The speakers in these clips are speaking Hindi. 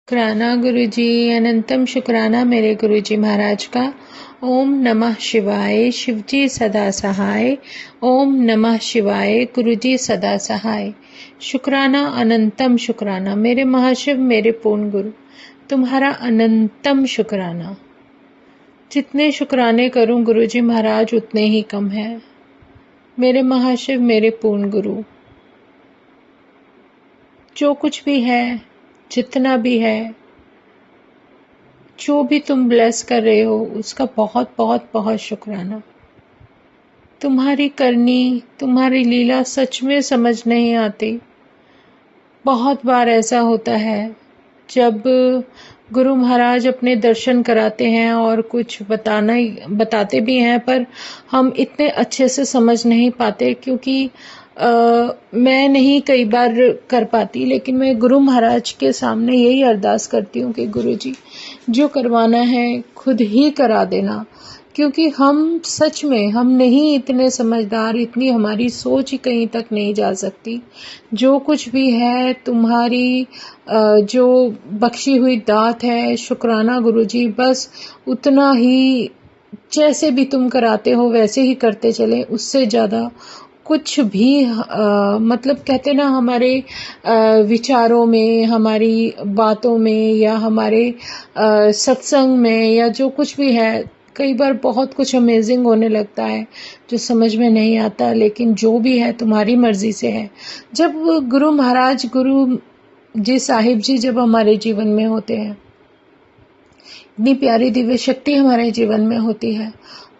शुक्राना गुरुजी, अनंतम शुक्राना मेरे गुरुजी महाराज का। ओम नमः शिवाय, शिवजी सदा सहाय। ओम नमः शिवाय, गुरुजी सदा सहाय। शुक्राना अनंतम शुक्राना मेरे महाशिव, मेरे पूर्ण गुरु, तुम्हारा अनंतम शुक्राना। जितने शुक्राने करूं गुरुजी महाराज उतने ही कम है। मेरे महाशिव, मेरे पूर्ण गुरु, जो कुछ भी है, जितना भी है, जो भी तुम ब्लेस कर रहे हो, उसका बहुत बहुत बहुत शुक्राना। तुम्हारी करनी, तुम्हारी लीला सच में समझ नहीं आती। बहुत बार ऐसा होता है जब गुरु महाराज अपने दर्शन कराते हैं और कुछ बताते भी हैं, पर हम इतने अच्छे से समझ नहीं पाते, क्योंकि मैं नहीं कई बार कर पाती, लेकिन मैं गुरु महाराज के सामने यही अरदास करती हूँ कि गुरु जी, जो करवाना है खुद ही करा देना, क्योंकि हम सच में हम नहीं इतने समझदार, इतनी हमारी सोच ही कहीं तक नहीं जा सकती। जो कुछ भी है तुम्हारी जो बख्शी हुई दात है, शुक्राना गुरुजी, बस उतना ही, जैसे भी तुम कराते हो वैसे ही करते चले, उससे ज़्यादा कुछ भी मतलब कहते ना, हमारे विचारों में, हमारी बातों में, या हमारे सत्संग में, या जो कुछ भी है, कई बार बहुत कुछ अमेजिंग होने लगता है जो समझ में नहीं आता, लेकिन जो भी है तुम्हारी मर्जी से है। जब गुरु महाराज, गुरु जी साहिब जी जब हमारे जीवन में होते हैं, इतनी प्यारी दिव्य शक्ति हमारे जीवन में होती है,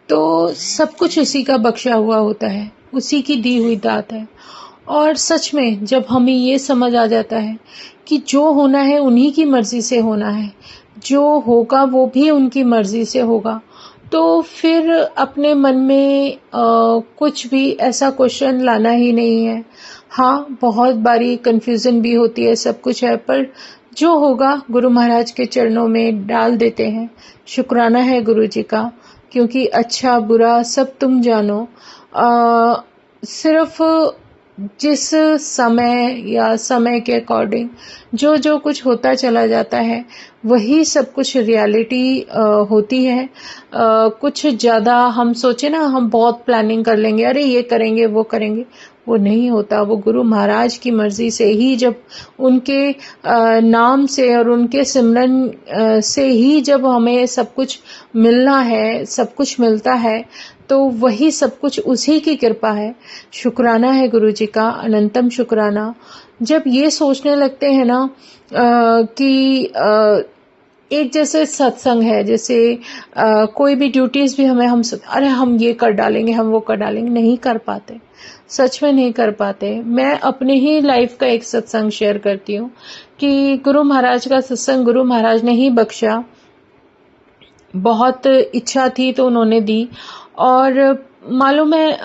तो सब कुछ उसी का बख्शा हुआ होता है, उसी की दी हुई दात है। और सच में जब हमें ये समझ आ जाता है कि जो होना है उन्हीं की मर्जी से होना है, जो होगा वो भी उनकी मर्जी से होगा, तो फिर अपने मन में कुछ भी ऐसा क्वेश्चन लाना ही नहीं है। हाँ, बहुत बारी कंफ्यूजन भी होती है, सब कुछ है, पर जो होगा गुरु महाराज के चरणों में डाल देते हैं। शुक्राना है गुरु जी का, क्योंकि अच्छा बुरा सब तुम जानो। सिर्फ जिस समय या समय के अकॉर्डिंग जो जो कुछ होता चला जाता है, वही सब कुछ रियलिटी होती है। कुछ ज़्यादा हम सोचे ना, हम बहुत प्लानिंग कर लेंगे, अरे ये करेंगे वो करेंगे, वो नहीं होता। वो गुरु महाराज की मर्जी से ही, जब उनके नाम से और उनके सिमरन से ही जब हमें सब कुछ मिलना है, सब कुछ मिलता है, तो वही सब कुछ उसी की कृपा है। शुक्राना है गुरु जी का, अनंतम शुक्राना। जब ये सोचने लगते हैं ना कि एक जैसे सत्संग है, जैसे कोई भी ड्यूटीज भी हम अरे हम ये कर डालेंगे, हम वो कर डालेंगे, नहीं कर पाते, सच में नहीं कर पाते। मैं अपने ही लाइफ का एक सत्संग शेयर करती हूँ कि गुरु महाराज का सत्संग गुरु महाराज ने ही बख्शा। बहुत इच्छा थी तो उन्होंने दी, और मालूम है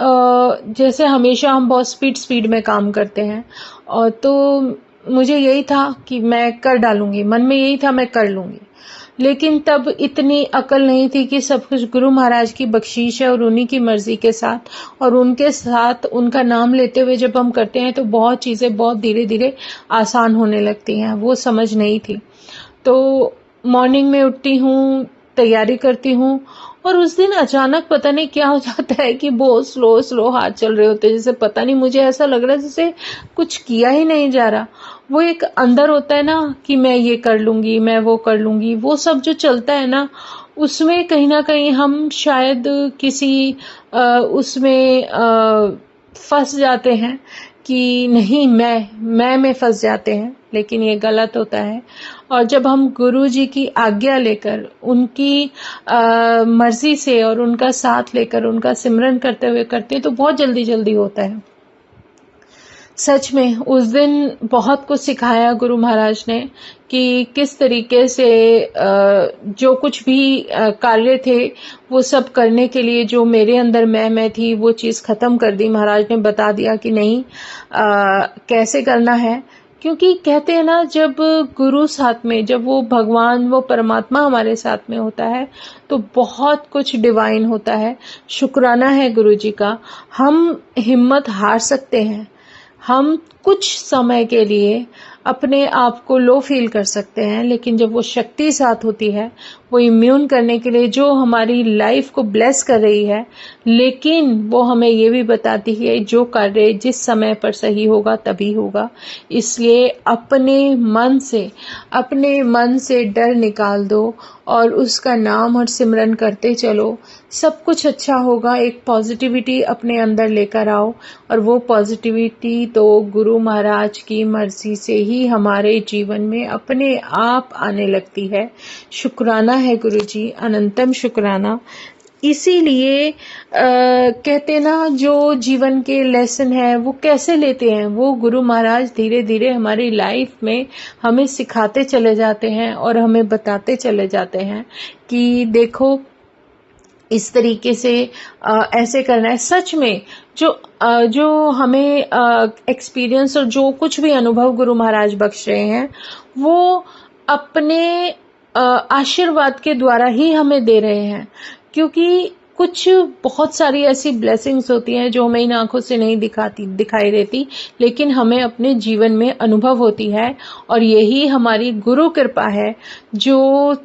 जैसे हमेशा हम बहुत स्पीड में काम करते हैं, और तो मुझे यही था कि मैं कर डालूंगी, मन में यही था मैं कर लूंगी, लेकिन तब इतनी अकल नहीं थी कि सब कुछ गुरु महाराज की बख्शीश है और उन्हीं की मर्जी के साथ, और उनके साथ उनका नाम लेते हुए जब हम करते हैं तो बहुत चीज़ें बहुत धीरे धीरे आसान होने लगती हैं। वो समझ नहीं थी। तो मॉर्निंग में उठती हूँ, तैयारी करती हूँ, और उस दिन अचानक पता नहीं क्या हो जाता है कि बहुत स्लो हाथ चल रहे होते हैं, जैसे पता नहीं, मुझे ऐसा लग रहा है जैसे कुछ किया ही नहीं जा रहा। वो एक अंदर होता है ना कि मैं ये कर लूंगी, मैं वो कर लूंगी, वो सब जो चलता है ना, उसमें कहीं ना कहीं हम शायद किसी उसमें फंस जाते हैं कि नहीं, मैं में फंस जाते हैं, लेकिन ये गलत होता है। और जब हम गुरु जी की आज्ञा लेकर, उनकी मर्जी से और उनका साथ लेकर, उनका सिमरन करते हुए करते हैं, तो बहुत जल्दी जल्दी होता है। सच में उस दिन बहुत कुछ सिखाया गुरु महाराज ने कि किस तरीके से जो कुछ भी कार्य थे वो सब करने के लिए जो मेरे अंदर मैं थी, वो चीज़ खत्म कर दी। महाराज ने बता दिया कि नहीं, कैसे करना है। क्योंकि कहते हैं ना, जब गुरु साथ में, जब वो भगवान, वो परमात्मा हमारे साथ में होता है, तो बहुत कुछ डिवाइन होता है। शुक्राना है गुरु जी का। हम हिम्मत हार सकते हैं, हम कुछ समय के लिए अपने आप को लो फील कर सकते हैं, लेकिन जब वो शक्ति साथ होती है, वो इम्यून करने के लिए जो हमारी लाइफ को ब्लेस कर रही है, लेकिन वो हमें ये भी बताती है जो कार्य जिस समय पर सही होगा तभी होगा। इसलिए अपने मन से डर निकाल दो और उसका नाम और सिमरन करते चलो, सब कुछ अच्छा होगा। एक पॉजिटिविटी अपने अंदर लेकर आओ, और वो पॉजिटिविटी तो गुरु महाराज की मर्जी से ही हमारे जीवन में अपने आप आने लगती है। शुक्राना है गुरुजी, अनंतम शुक्राना। इसीलिए कहते ना, जो जीवन के लेसन है वो कैसे लेते हैं, वो गुरु महाराज धीरे धीरे हमारी लाइफ में हमें सिखाते चले जाते हैं और हमें बताते चले जाते हैं कि देखो इस तरीके से ऐसे करना है। सच में जो हमें एक्सपीरियंस और जो कुछ भी अनुभव गुरु महाराज बख्श रहे हैं, वो अपने आशीर्वाद के द्वारा ही हमें दे रहे हैं। क्योंकि कुछ बहुत सारी ऐसी ब्लेसिंग्स होती हैं जो हमें इन आंखों से नहीं दिखाई देती, लेकिन हमें अपने जीवन में अनुभव होती है। और यही हमारी गुरु कृपा है जो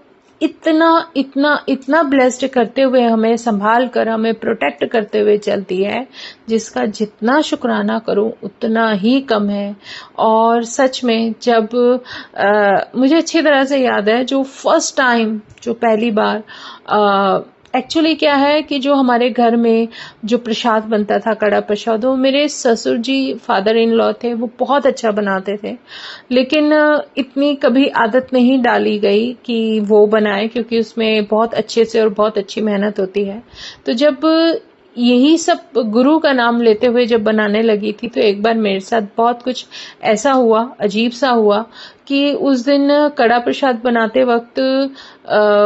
इतना ब्लेस्ड करते हुए हमें संभाल कर, हमें प्रोटेक्ट करते हुए चलती है, जिसका जितना शुक्राना करूं उतना ही कम है। और सच में जब मुझे अच्छी तरह से याद है, जो फर्स्ट टाइम, जो पहली बार एक्चुअली क्या है कि जो हमारे घर में जो प्रसाद बनता था, कड़ा प्रसाद, वो मेरे ससुर जी फादर इन लॉ थे, वो बहुत अच्छा बनाते थे। लेकिन इतनी कभी आदत नहीं डाली गई कि वो बनाए, क्योंकि उसमें बहुत अच्छे से और बहुत अच्छी मेहनत होती है। तो जब यही सब गुरु का नाम लेते हुए जब बनाने लगी थी, तो एक बार मेरे साथ बहुत कुछ ऐसा हुआ, अजीब सा हुआ कि उस दिन कड़ा प्रसाद बनाते वक्त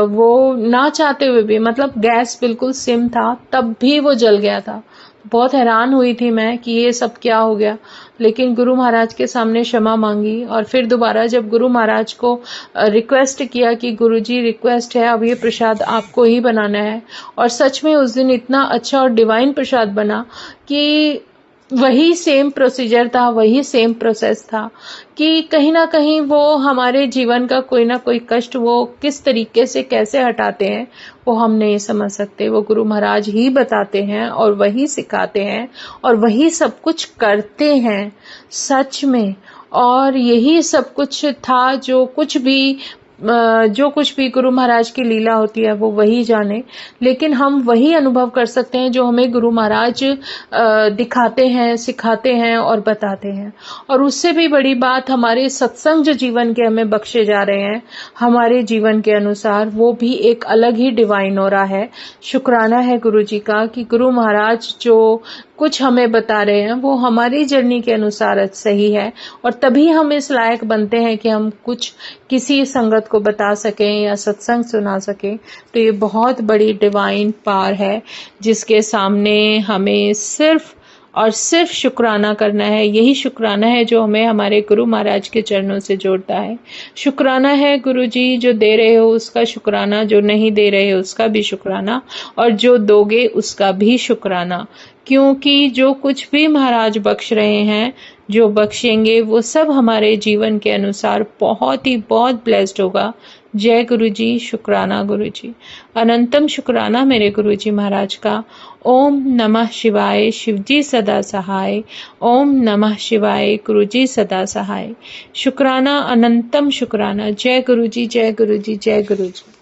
वो ना चाहते हुए भी, मतलब गैस बिल्कुल सिम था तब भी वो जल गया था। बहुत हैरान हुई थी मैं कि ये सब क्या हो गया। लेकिन गुरु महाराज के सामने क्षमा मांगी, और फिर दोबारा जब गुरु महाराज को रिक्वेस्ट किया कि गुरुजी रिक्वेस्ट है, अब ये प्रसाद आपको ही बनाना है। और सच में उस दिन इतना अच्छा और डिवाइन प्रसाद बना कि वही सेम प्रोसीजर था, वही सेम प्रोसेस था कि कहीं ना कहीं वो हमारे जीवन का कोई ना कोई कष्ट वो किस तरीके से कैसे हटाते हैं, वो हम नहीं समझ सकते। वो गुरु महाराज ही बताते हैं और वही सिखाते हैं और वही सब कुछ करते हैं सच में। और यही सब कुछ था, जो कुछ भी गुरु महाराज की लीला होती है वो वही जाने। लेकिन हम वही अनुभव कर सकते हैं जो हमें गुरु महाराज दिखाते हैं, सिखाते हैं और बताते हैं। और उससे भी बड़ी बात, हमारे सत्संग जो जीवन के हमें बख्शे जा रहे हैं हमारे जीवन के अनुसार, वो भी एक अलग ही डिवाइन ऑरा है। शुक्राना है गुरु जी का कि गुरु महाराज जो कुछ हमें बता रहे हैं वो हमारी जर्नी के अनुसार सही है, और तभी हम इस लायक बनते हैं कि हम कुछ किसी संगत को बता सकें या सत्संग सुना सकें। तो ये बहुत बड़ी डिवाइन पावर है जिसके सामने हमें सिर्फ और सिर्फ शुक्राना करना है। यही शुक्राना है जो हमें हमारे गुरु महाराज के चरणों से जोड़ता है। शुक्राना है गुरु जी, जो दे रहे हो उसका शुक्राना, जो नहीं दे रहे हो उसका भी शुक्राना, और जो दोगे उसका भी शुक्राना। क्योंकि जो कुछ भी महाराज बख्श रहे हैं, जो बख्शेंगे, वो सब हमारे जीवन के अनुसार बहुत ब्लेस्ड होगा। जय गुरु जी, शुक्राना गुरु जी, अनंतम शुक्राना मेरे गुरु जी महाराज का। ओम नमः शिवाय, शिवजी सदा सहाय। ओम नमः शिवाय, गुरु जी सदा सहाय। शुक्राना, अनंतम शुक्राना। जय गुरु जी, जय गुरु जी, जय गुरु जी।